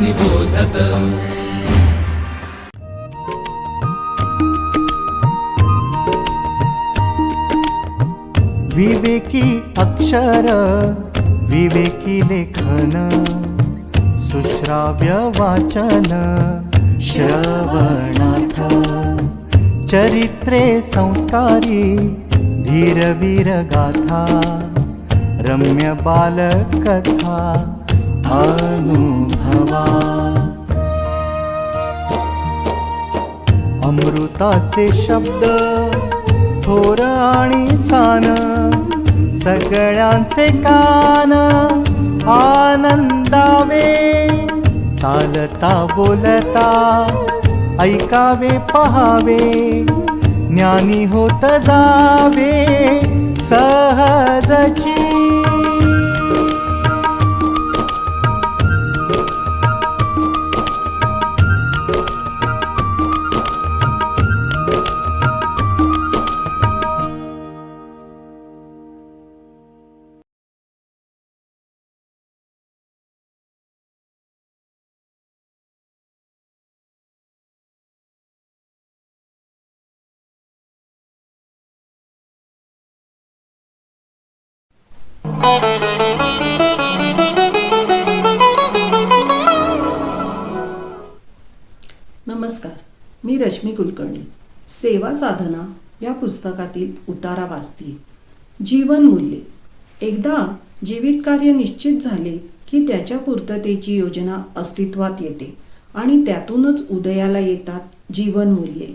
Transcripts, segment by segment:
निबोधत। विवेकी अक्षर विवेकी लेखन सुश्राव्य वाचन श्रवणार्थ चरित्रे संस्कारी धीरवीर गाथा रम्य बालकथा अनुभवा अमृताचे शब्द थोर आणि सान सगळ्यांचे कान आनंदावे चालता बोलता ऐकावे पहावे ज्ञानी होत जावे सहजची। नमस्कार, मी रश्मी कुलकर्णी सेवा साधना या पुस्तकातील उतारा वाचते। जीवन मूल्ये। एकदा जीवित कार्य निश्चित झाले की त्याच्या पूर्ततेची योजना अस्तित्वात येते आणि त्यातूनच उदयाला येतात जीवन मूल्ये।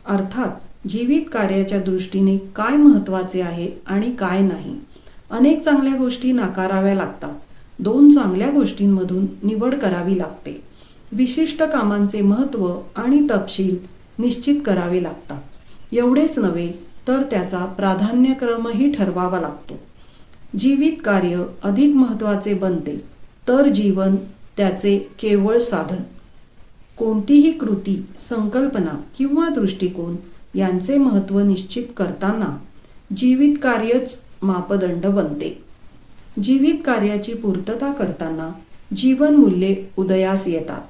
अर्थात जीवित कार्याच्या दृष्टीने काय महत्त्वाचे आहे आणि काय नाही। अनेक चांगल्या गोष्टी नाकाराव्या लागतात, दोन चांगल्या गोष्टींमधून निवड करावी लागते। विशिष्ट कामांचे महत्त्व आणि तपशील निश्चित करावे लागतात। एवढेच नव्हे तर त्याचा प्राधान्यक्रमही ठरवावा लागतो। जीवित कार्य अधिक महत्त्वाचे बनते तर जीवन त्याचे केवळ साधन। कोणतीही कृती, संकल्पना किंवा दृष्टिकोन यांचे महत्त्व निश्चित करताना जीवित कार्यच मापदंड बनते। जीवित कार्याची पूर्तता करताना जीवन मूल्ये उदयास येतात।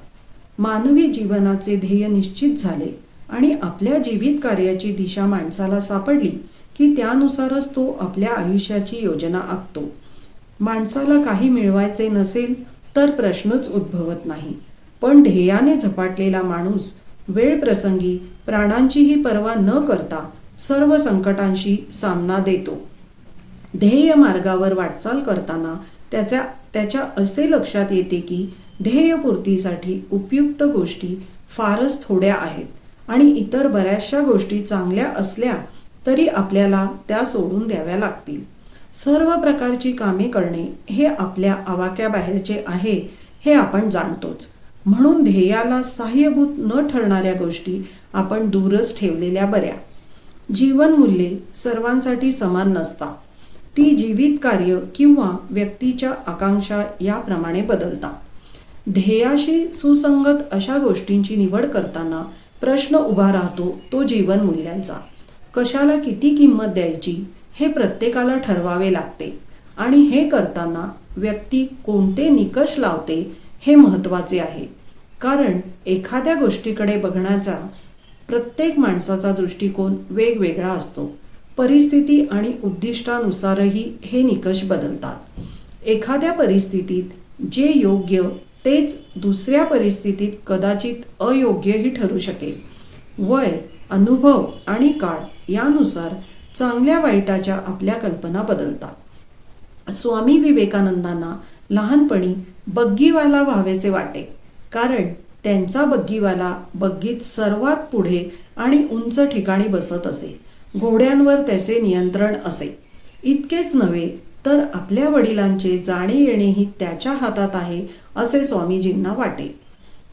मानवी जीवनाचे ध्येय निश्चित झाले आणि आपल्या जीवित कार्याची दिशा माणसाला सापडली की त्यानुसारच तो आपल्या आयुष्याची योजना आखतो। माणसाला काही मिळवायचे नसेल तर प्रश्नच उद्भवत नाही, पण ध्येयाने झपाटलेला माणूस वेळ प्रसंगी प्राणांचीही पर्वा न करता सर्व संकटांशी सामना देतो। ध्येय मार्गावर वाटचाल करताना त्याच्या असे लक्षात येते की ध्येयपूर्तीसाठी उपयुक्त गोष्टी फारच थोड्या आहेत आणि इतर बऱ्याचशा गोष्टी चांगल्या असल्या तरी आपल्याला त्या सोडून द्याव्या लागतील। सर्व प्रकारची कामे करणे हे आपल्या आवाक्याबाहेरचे आहे हे आपण जाणतोच, म्हणून ध्येयाला सहाय्यभूत न ठरणाऱ्या गोष्टी आपण दूरच ठेवलेल्या बऱ्या। जीवन मूल्ये सर्वांसाठी समान नसतात, ती जीवित कार्य किंवा व्यक्तीच्या आकांक्षा याप्रमाणे बदलतात। ध्येयाशी सुसंगत अशा गोष्टींची निवड करताना प्रश्न उभा राहतो तो जीवन मूल्यांचा। कशाला किती किंमत द्यायची हे प्रत्येकाला ठरवावे लागते आणि हे करताना व्यक्ती कोणते निकष लावते हे महत्त्वाचे आहे, कारण एखाद्या गोष्टीकडे बघण्याचा प्रत्येक माणसाचा दृष्टिकोन वेगवेगळा असतो। परिस्थिती आणि उद्दिष्टानुसारही हे निकष बदलतात। एखाद्या परिस्थितीत जे योग्य तेच दुसऱ्या परिस्थितीत कदाचित अयोग्यही ठरू शकेल। वय, अनुभव आणि काळ यानुसार चांगल्या वाईटाच्या आपल्या कल्पना बदलतात। स्वामी विवेकानंदांना लहानपणी बग्गीवाला व्हावेसे वाटे, कारण त्यांचा बग्गीवाला बग्गीत सर्वात पुढे आणि उंच ठिकाणी बसत असे। घोड्यांवर त्याचे नियंत्रण असे। इतकेच नव्हे तर आपल्या वडिलांचे जाणे येणेही त्याच्या हातात आहे असे स्वामीजींना वाटे।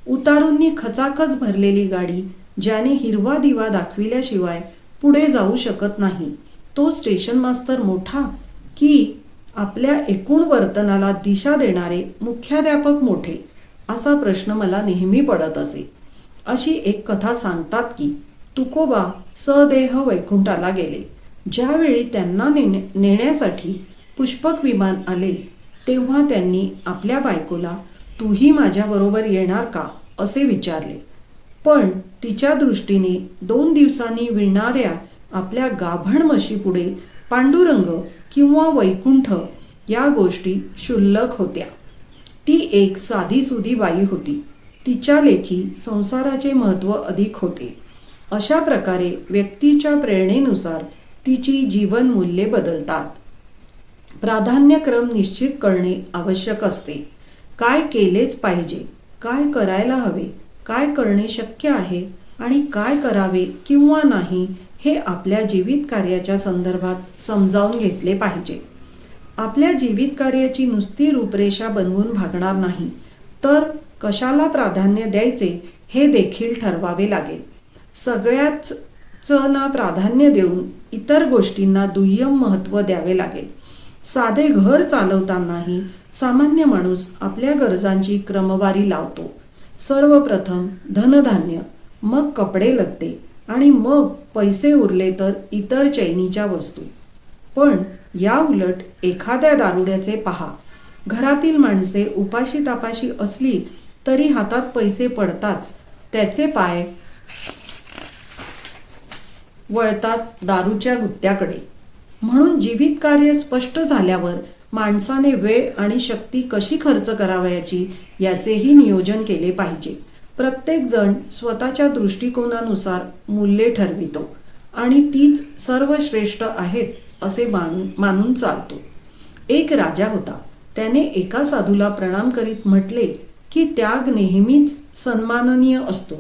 उतारूंनी खचाखच भरलेली गाडी ज्याने हिरवा दिवा दाखविल्याशिवाय पुढे जाऊ शकत नाही, तो स्टेशन मास्तर मोठा की आपल्या एकूण वर्तनाला दिशा देणारे मुख्याध्यापक मोठे, असा प्रश्न मला नेहमी पडत असे। अशी एक कथा सांगतात की तुकोबा सदेह वैकुंठाला गेले। ज्यावेळी त्यांना नेण्यासाठी पुष्पक विमान आले तेव्हा त्यांनी आपल्या बायकोला तूही माझ्याबरोबर येणार का असे विचारले. पण तिच्या दृष्टीने 2 दिवसांनी विणणाऱ्या आपल्या गाभण म्हशीपुढे पांडुरंग किंवा वैकुंठ या गोष्टी क्षुल्लक होत्या. ती एक साधीसुधी बाई होती. तिच्या लेखी संसाराचे महत्त्व अधिक होते. अशा प्रकारे व्यक्तीच्या प्रेरणेनुसार तिची जीवनमूल्ये बदलतात. प्राधान्यक्रम निश्चित करणे आवश्यक असते. काय केलेच पाहिजे, काय करायला हवे, काय करणे शक्य आहे आणि काय करावे किंवा नाही हे आपल्या जीवित कार्याच्या संदर्भात समजावून घेतले पाहिजे. आपल्या जीवित कार्याची नुसती रूपरेषा बनवून भागणार नाही, तर कशाला प्राधान्य द्यायचे हे देखील ठरवावे लागेल. सगळ्याचना प्राधान्य देऊन इतर गोष्टींना दुय्यम महत्त्व द्यावे लागेल. साधे घर चालवतानाही सामान्य माणूस आपल्या गरजांची क्रमवारी लावतो. सर्वप्रथम धनधान्य, मग कपडे लत्ते आणि मग पैसे उरले तर इतर चैनीच्या वस्तू. पण या उलट एखाद्या दारुड्याचे पहा. घरातील माणसे उपाशी तापाशी असली तरी हातात पैसे पडताच त्याचे पाय वळतात दारूच्या गुत्त्याकडे. म्हणून जीवित कार्य स्पष्ट झाल्यावर माणसाने वेळ आणि शक्ती कशी खर्च करावयाची याचेही नियोजन केले पाहिजे. प्रत्येक जण स्वतःच्या दृष्टिकोनानुसार मूल्ये ठरवितो आणि तीच सर्वश्रेष्ठ आहेत असे मानून चालतो. एक राजा होता. त्याने एका साधूला प्रणाम करीत म्हटले की त्याग नेहमीच सन्माननीय असतो.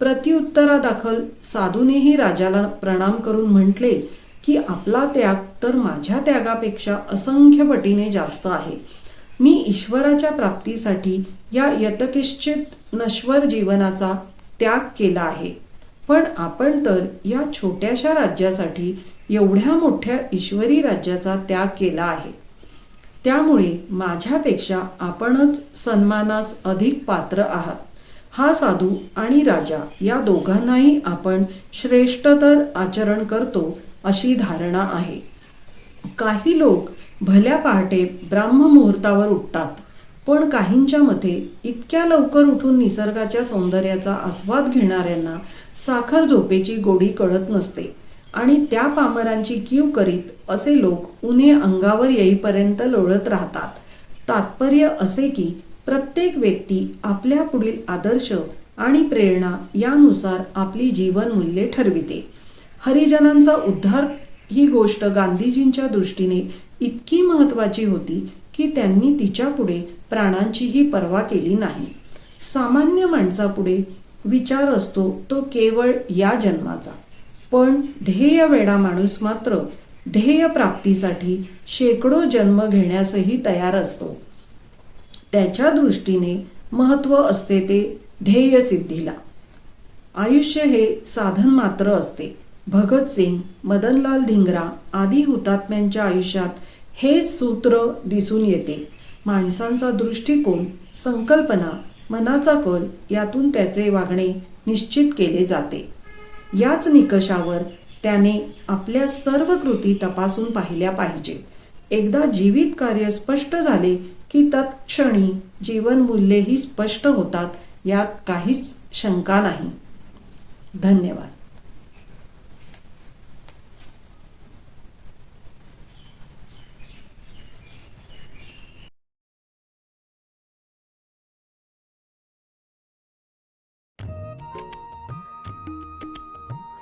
प्रत्युत्तरादाखल साधूनेही राजाला प्रणाम करून म्हटले की आपला त्याग तर माझ्या त्यागापेक्षा असंख्य पटीने जास्त आहे. मी ईश्वराच्या प्राप्तीसाठी या यतकिश्चित नश्वर जीवनाचा त्याग केला आहे. पण आपण तर या छोट्याशा राज्यासाठी एवढ्या मोठ्या ईश्वरी राज्याचा त्याग केला आहे. त्यामुळे माझ्यापेक्षा आपणच सन्मानास अधिक पात्र आहात. हा साधू आणि राजा या दोघांनाही आपण श्रेष्ठतर आचरण करतो अशी धारणा आहे. काही लोक भल्या पहाटे ब्राह्ममुहूर्तावर उठतात, पण काहींच्या मते इतक्या लवकर उठून निसर्गाच्या सौंदर्याचा आस्वाद घेणाऱ्यांना साखर झोपेची गोडी कळत नसते आणि त्या पामरांची कीव करीत असे लोक उन्हे अंगावर येईपर्यंत लोळत राहतात. तात्पर्य असे की प्रत्येक व्यक्ती आपल्या पुढील आदर्श आणि प्रेरणा यानुसार आपली जीवनमूल्ये ठरविते. हरिजनांचा उद्धार ही गोष्ट गांधीजींच्या दृष्टीने इतकी महत्त्वाची होती की त्यांनी तिच्या पुढे प्राणांचीही पर्वा केली नाही. सामान्य माणसापुढे विचार असतो तो केवळ या जन्माचा, पण ध्येय वेडा माणूस मात्र ध्येय प्राप्तीसाठी शेकडो जन्म घेण्यासही तयार असतो. त्याच्या दृष्टीने महत्त्व असते ते ध्येय सिद्धीला. आयुष्य हे साधन मात्र असते. भगतसिंग, मदनलाल धिंगरा आदी हुतात्म्यांच्या आयुष्यात हेच सूत्र दिसून येते. माणसांचा दृष्टिकोन, संकल्पना, मनाचा कल यातून त्याचे वागणे निश्चित केले जाते. याच निकषावर त्याने आपल्या सर्व कृती तपासून पाहिल्या पाहिजे. एकदा जीवित कार्य स्पष्ट झाले की तत्क्षणी जीवनमूल्येही स्पष्ट होतात, यात काहीच शंका नाही. धन्यवाद.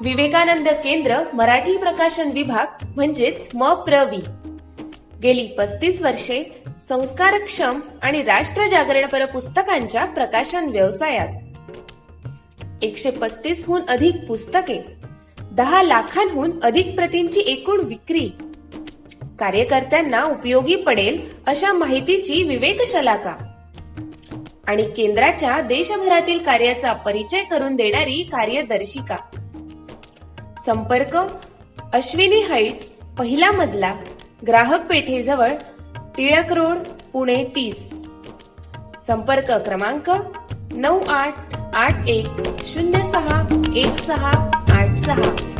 विवेकानंद केंद्र मराठी प्रकाशन विभाग म्हणजेच MPRV गेली 35 वर्षे संस्कारक्षम आणि राष्ट्रजागरणपर पुस्तकांच्या प्रकाशन व्यवसायात 135 हून अधिक पुस्तके, 10 लाखांहून अधिक प्रतींची एकूण विक्री, कार्यकर्त्यांना उपयोगी पडेल अशा माहितीची विवेकशलाका आणि केंद्राच्या देशभरातील कार्याचा परिचय करून देणारी कार्यदर्शिका. संपर्क अश्विनी हाईट्स, पहिला मजला, ग्राहक पेठेजवळ, टिळक रोड, पुणे 30. संपर्क क्रमांक 9881061686.